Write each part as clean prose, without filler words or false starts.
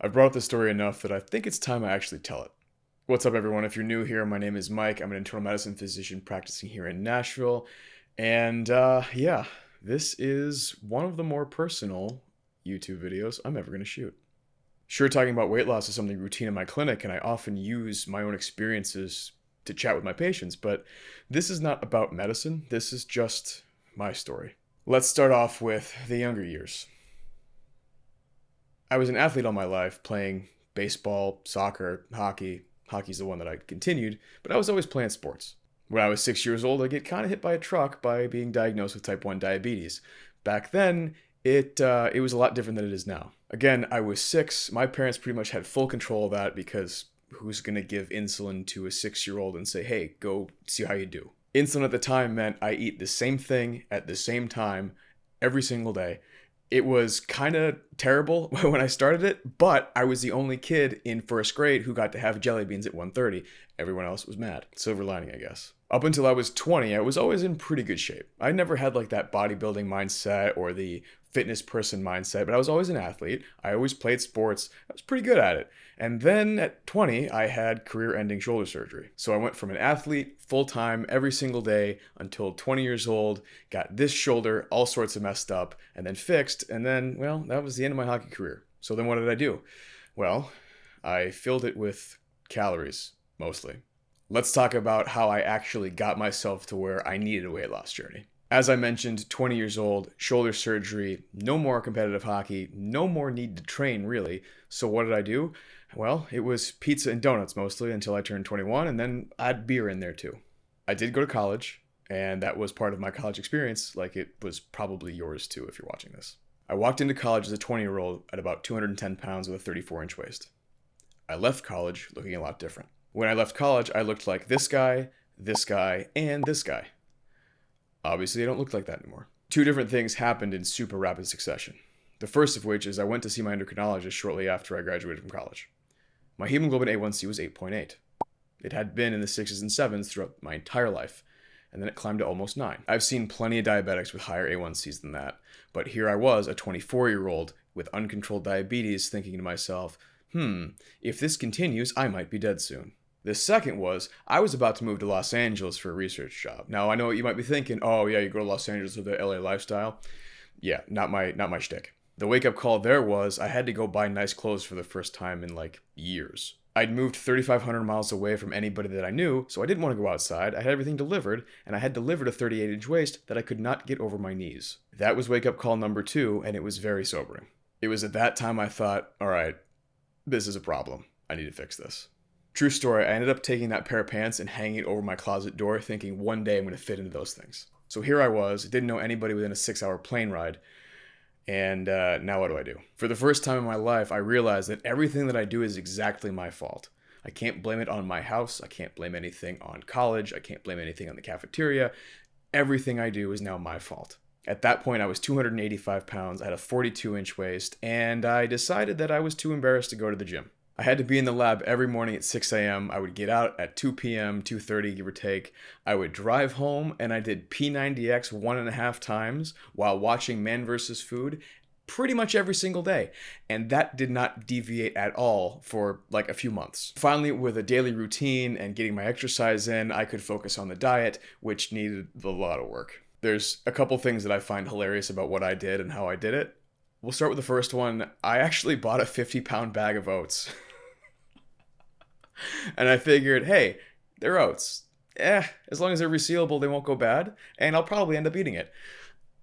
I've brought up this story enough that I think it's time I actually tell it. What's up, everyone? If you're new here, my name is Mike. I'm an internal medicine physician practicing here in Nashville. And yeah, this is one of the more personal YouTube videos I'm ever going to shoot. Sure, talking about weight loss is something routine in my clinic, and I often use my own experiences to chat with my patients, but this is not about medicine. This is just my story. Let's start off with the younger years. I was an athlete all my life, playing baseball, soccer, hockey. Hockey's the one that I continued, but I was always playing sports. When I was 6 years old, I get kind of hit by a truck by being diagnosed with type 1 diabetes. Back then, it was a lot different than it is now. Again, I was 6. My parents pretty much had full control of that because who's going to give insulin to a 6-year-old and say, hey, go see how you do? Insulin at the time meant I eat the same thing at the same time every single day. It was kind of terrible when I started it, but I was the only kid in first grade who got to have jelly beans at 1:30. Everyone else was mad. Silver lining, I guess. Up until I was 20, I was always in pretty good shape. I never had like that bodybuilding mindset or the fitness person mindset, but I was always an athlete. I always played sports. I was pretty good at it. And then at 20, I had career-ending shoulder surgery. So I went from an athlete full-time every single day until 20 years old, got this shoulder all sorts of messed up, and then fixed, and then, well, that was the end of my hockey career. So then what did I do? Well, I filled it with calories, mostly. Let's talk about how I actually got myself to where I needed a weight loss journey. As I mentioned, 20 years old, shoulder surgery, no more competitive hockey, no more need to train really. So what did I do? Well, it was pizza and donuts mostly until I turned 21, and then I had beer in there too. I did go to college, and that was part of my college experience, like it was probably yours too if you're watching this. I walked into college as a 20-year-old at about 210 pounds with a 34-inch waist. I left college looking a lot different. When I left college, I looked like this guy, and this guy. Obviously, I don't look like that anymore. Two different things happened in super rapid succession. The first of which is I went to see my endocrinologist shortly after I graduated from college. My hemoglobin A1C was 8.8. It had been in the 6s and 7s throughout my entire life, and then it climbed to almost 9. I've seen plenty of diabetics with higher A1Cs than that, but here I was, a 24-year-old with uncontrolled diabetes, thinking to myself, if this continues, I might be dead soon. The second was, I was about to move to Los Angeles for a research job. Now, I know what you might be thinking, oh yeah, you go to Los Angeles with the LA lifestyle. Yeah, not my shtick. The wake-up call there was, I had to go buy nice clothes for the first time in like years. I'd moved 3,500 miles away from anybody that I knew, so I didn't want to go outside. I had everything delivered, and I had delivered a 38-inch waist that I could not get over my knees. That was wake-up call number 2, and it was very sobering. It was at that time I thought, all right, this is a problem. I need to fix this. True story, I ended up taking that pair of pants and hanging it over my closet door, thinking one day I'm going to fit into those things. So here I was, didn't know anybody within a 6-hour plane ride, and now what do? For the first time in my life, I realized that everything that I do is exactly my fault. I can't blame it on my house, I can't blame anything on college, I can't blame anything on the cafeteria. Everything I do is now my fault. At that point, I was 285 pounds, I had a 42-inch waist, and I decided that I was too embarrassed to go to the gym. I had to be in the lab every morning at 6 a.m. I would get out at 2 p.m., 2:30, give or take. I would drive home, and I did P90X 1.5 times while watching Man vs. Food pretty much every single day. And that did not deviate at all for like a few months. Finally, with a daily routine and getting my exercise in, I could focus on the diet, which needed a lot of work. There's a couple things that I find hilarious about what I did and how I did it. We'll start with the first one. I actually bought a 50-pound bag of oats. And I figured, hey, they're oats. As long as they're resealable, they won't go bad, and I'll probably end up eating it.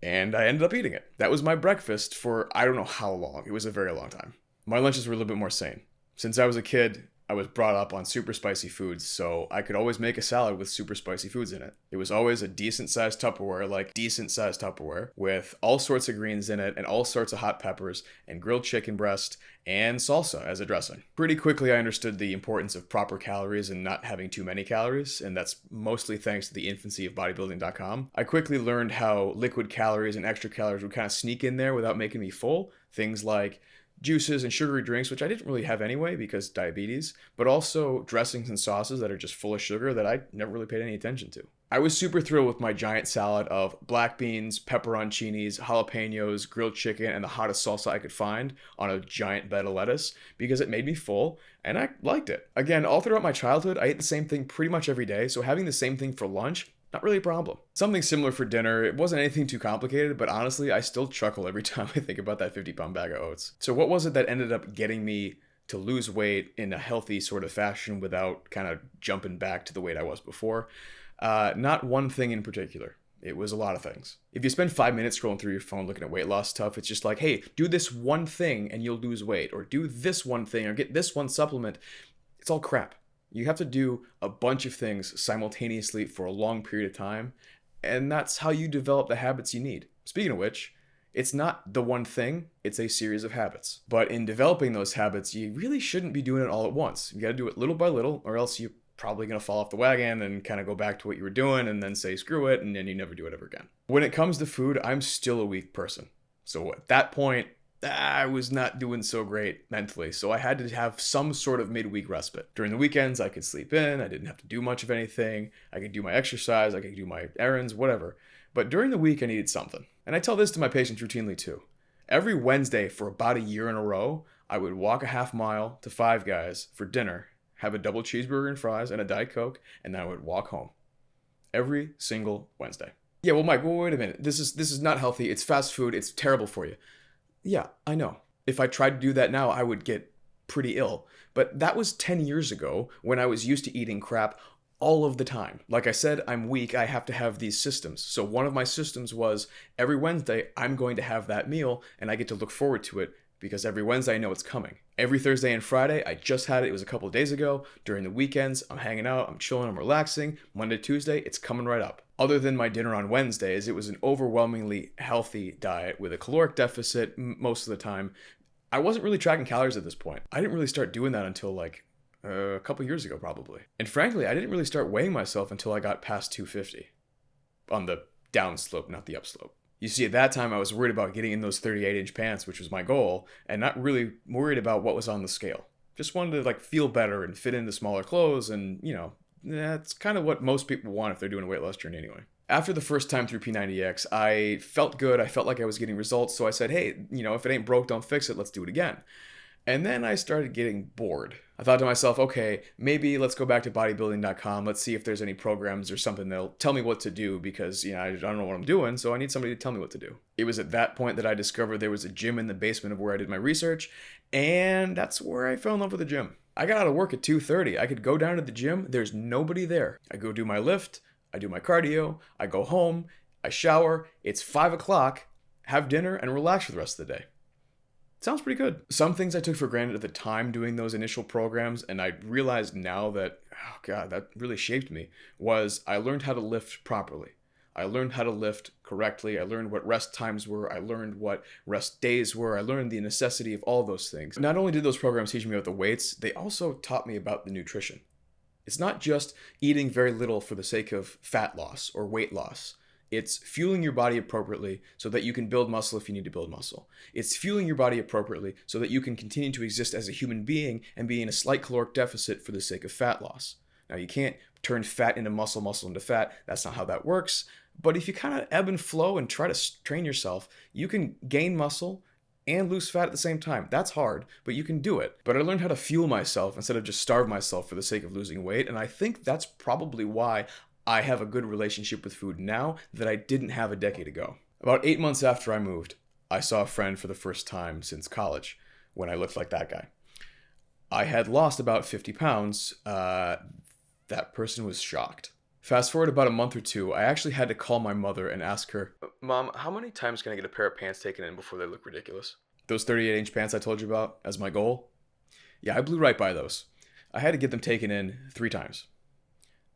And I ended up eating it. That was my breakfast for I don't know how long. It was a very long time. My lunches were a little bit more sane. Since I was a kid, I was brought up on super spicy foods, so I could always make a salad with super spicy foods in it. It was always a decent-sized Tupperware, with all sorts of greens in it and all sorts of hot peppers and grilled chicken breast and salsa as a dressing. Pretty quickly, I understood the importance of proper calories and not having too many calories, and that's mostly thanks to the infancy of bodybuilding.com. I quickly learned how liquid calories and extra calories would kind of sneak in there without making me full. Things like juices and sugary drinks, which I didn't really have anyway because diabetes, but also dressings and sauces that are just full of sugar that I never really paid any attention to. I was super thrilled with my giant salad of black beans, pepperoncinis, jalapenos, grilled chicken, and the hottest salsa I could find on a giant bed of lettuce because it made me full and I liked it. Again, all throughout my childhood, I ate the same thing pretty much every day, so having the same thing for lunch, not really a problem. Something similar for dinner. It wasn't anything too complicated, but honestly, I still chuckle every time I think about that 50-pound bag of oats. So what was it that ended up getting me to lose weight in a healthy sort of fashion without kind of jumping back to the weight I was before? Not one thing in particular. It was a lot of things. If you spend 5 minutes scrolling through your phone looking at weight loss stuff, it's just like, hey, do this one thing and you'll lose weight, or do this one thing or get this one supplement. It's all crap. You have to do a bunch of things simultaneously for a long period of time, and that's how you develop the habits you need. Speaking of which, it's not the one thing, it's a series of habits. But in developing those habits, you really shouldn't be doing it all at once. You got to do it little by little, or else you're probably going to fall off the wagon and kind of go back to what you were doing and then say screw it, and then you never do it ever again. When it comes to food, I'm still a weak person. So at that point, I was not doing so great mentally, so I had to have some sort of midweek respite. During the weekends, I could sleep in, I didn't have to do much of anything, I could do my exercise, I could do my errands, whatever. But during the week, I needed something. And I tell this to my patients routinely too. Every Wednesday for about a year in a row, I would walk a half mile to Five Guys for dinner, have a double cheeseburger and fries and a Diet Coke, and then I would walk home. Every single Wednesday. Yeah, well, Mike, wait a minute. This is not healthy. It's fast food. It's terrible for you. Yeah, I know. If I tried to do that now, I would get pretty ill. But that was 10 years ago when I was used to eating crap all of the time. Like I said, I'm weak. I have to have these systems. So one of my systems was every Wednesday, I'm going to have that meal and I get to look forward to it because every Wednesday I know it's coming. Every Thursday and Friday, I just had it. It was a couple of days ago. During the weekends, I'm hanging out, I'm chilling, I'm relaxing. Monday, Tuesday, it's coming right up. Other than my dinner on Wednesdays, it was an overwhelmingly healthy diet with a caloric deficit most of the time. I wasn't really tracking calories at this point. I didn't really start doing that until like a couple years ago, probably. And frankly, I didn't really start weighing myself until I got past 250 on the down slope, not the up slope. You see, at that time, I was worried about getting in those 38-inch pants, which was my goal, and not really worried about what was on the scale. Just wanted to like feel better and fit into smaller clothes, and that's kind of what most people want if they're doing a weight loss journey anyway. After the first time through P90X, I felt good. I felt like I was getting results, so I said, hey, if it ain't broke, don't fix it. Let's do it again. And then I started getting bored. I thought to myself, okay, maybe let's go back to bodybuilding.com. Let's see if there's any programs or something that'll tell me what to do because, I don't know what I'm doing, so I need somebody to tell me what to do. It was at that point that I discovered there was a gym in the basement of where I did my research, and that's where I fell in love with the gym. I got out of work at 2:30. I could go down to the gym. There's nobody there. I go do my lift. I do my cardio. I go home. I shower. It's 5 o'clock. Have dinner and relax for the rest of the day. Sounds pretty good. Some things I took for granted at the time doing those initial programs, and I realized now that, oh God, that really shaped me, was I learned how to lift properly. I learned how to lift correctly. I learned what rest times were. I learned what rest days were. I learned the necessity of all those things. Not only did those programs teach me about the weights, they also taught me about the nutrition. It's not just eating very little for the sake of fat loss or weight loss. It's fueling your body appropriately so that you can build muscle if you need to build muscle. It's fueling your body appropriately so that you can continue to exist as a human being and be in a slight caloric deficit for the sake of fat loss. Now, you can't turn fat into muscle, muscle into fat. That's not how that works. But if you kind of ebb and flow and try to train yourself, you can gain muscle and lose fat at the same time. That's hard, but you can do it. But I learned how to fuel myself instead of just starve myself for the sake of losing weight. And I think that's probably why I have a good relationship with food now that I didn't have a decade ago. About 8 months after I moved, I saw a friend for the first time since college when I looked like that guy. I had lost about 50 pounds. That person was shocked. Fast forward about a month or two, I actually had to call my mother and ask her, Mom, how many times can I get a pair of pants taken in before they look ridiculous? Those 38-inch pants I told you about as my goal? Yeah, I blew right by those. I had to get them taken in 3 times.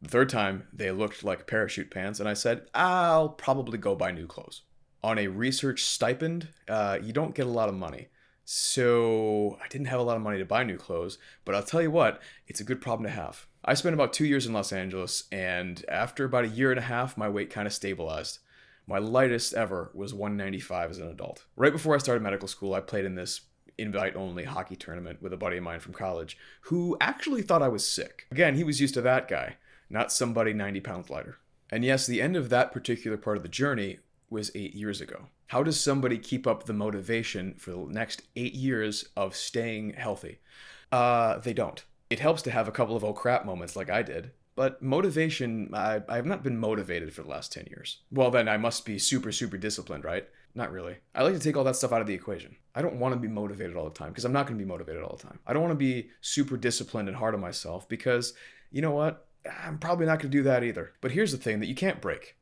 The third time, they looked like parachute pants, and I said, I'll probably go buy new clothes. On a research stipend, you don't get a lot of money. So I didn't have a lot of money to buy new clothes, but I'll tell you what, it's a good problem to have. I spent about 2 years in Los Angeles, and after about a year and a half, my weight kind of stabilized. My lightest ever was 195 as an adult. Right before I started medical school, I played in this invite-only hockey tournament with a buddy of mine from college who actually thought I was sick. Again, he was used to that guy, not somebody 90 pounds lighter. And yes, the end of that particular part of the journey was 8 years ago. How does somebody keep up the motivation for the next 8 years of staying healthy? They don't. It helps to have a couple of oh crap moments like I did. But motivation, I have not been motivated for the last 10 years. Well, then I must be super, super disciplined, right? Not really. I like to take all that stuff out of the equation. I don't want to be motivated all the time because I'm not going to be motivated all the time. I don't want to be super disciplined and hard on myself because, you know what? I'm probably not going to do that either. But here's the thing that you can't break.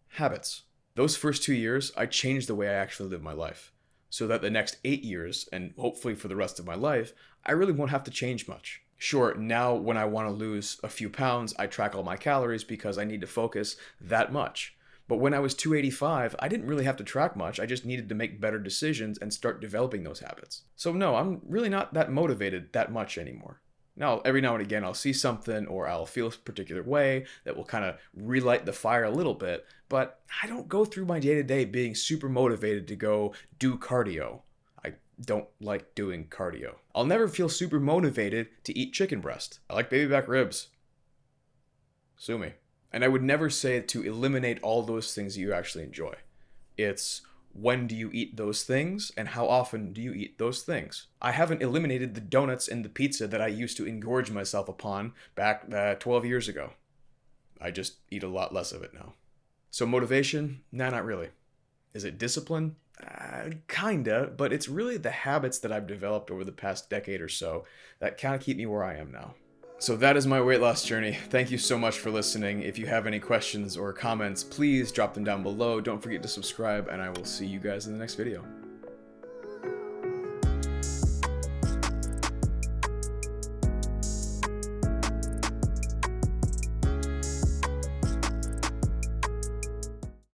Habits. Those first 2 years, I changed the way I actually live my life. So that the next 8 years, and hopefully for the rest of my life, I really won't have to change much. Sure, now when I want to lose a few pounds, I track all my calories because I need to focus that much. But when I was 285, I didn't really have to track much. I just needed to make better decisions and start developing those habits. So no, I'm really not that motivated that much anymore. Now, every now and again, I'll see something or I'll feel a particular way that will kind of relight the fire a little bit, but I don't go through my day-to-day being super motivated to go do cardio. I don't like doing cardio. I'll never feel super motivated to eat chicken breast. I like baby back ribs. Sue me. And I would never say to eliminate all those things that you actually enjoy. It's when do you eat those things and how often do you eat those things? I haven't eliminated the donuts and the pizza that I used to engorge myself upon back 12 years ago. I just eat a lot less of it now. So motivation? Nah, not really. Is it discipline? Kinda, but it's really the habits that I've developed over the past decade or so that kind of keep me where I am now. So that is my weight loss journey. Thank you so much for listening. If you have any questions or comments, please drop them down below. Don't forget to subscribe, and I will see you guys in the next video.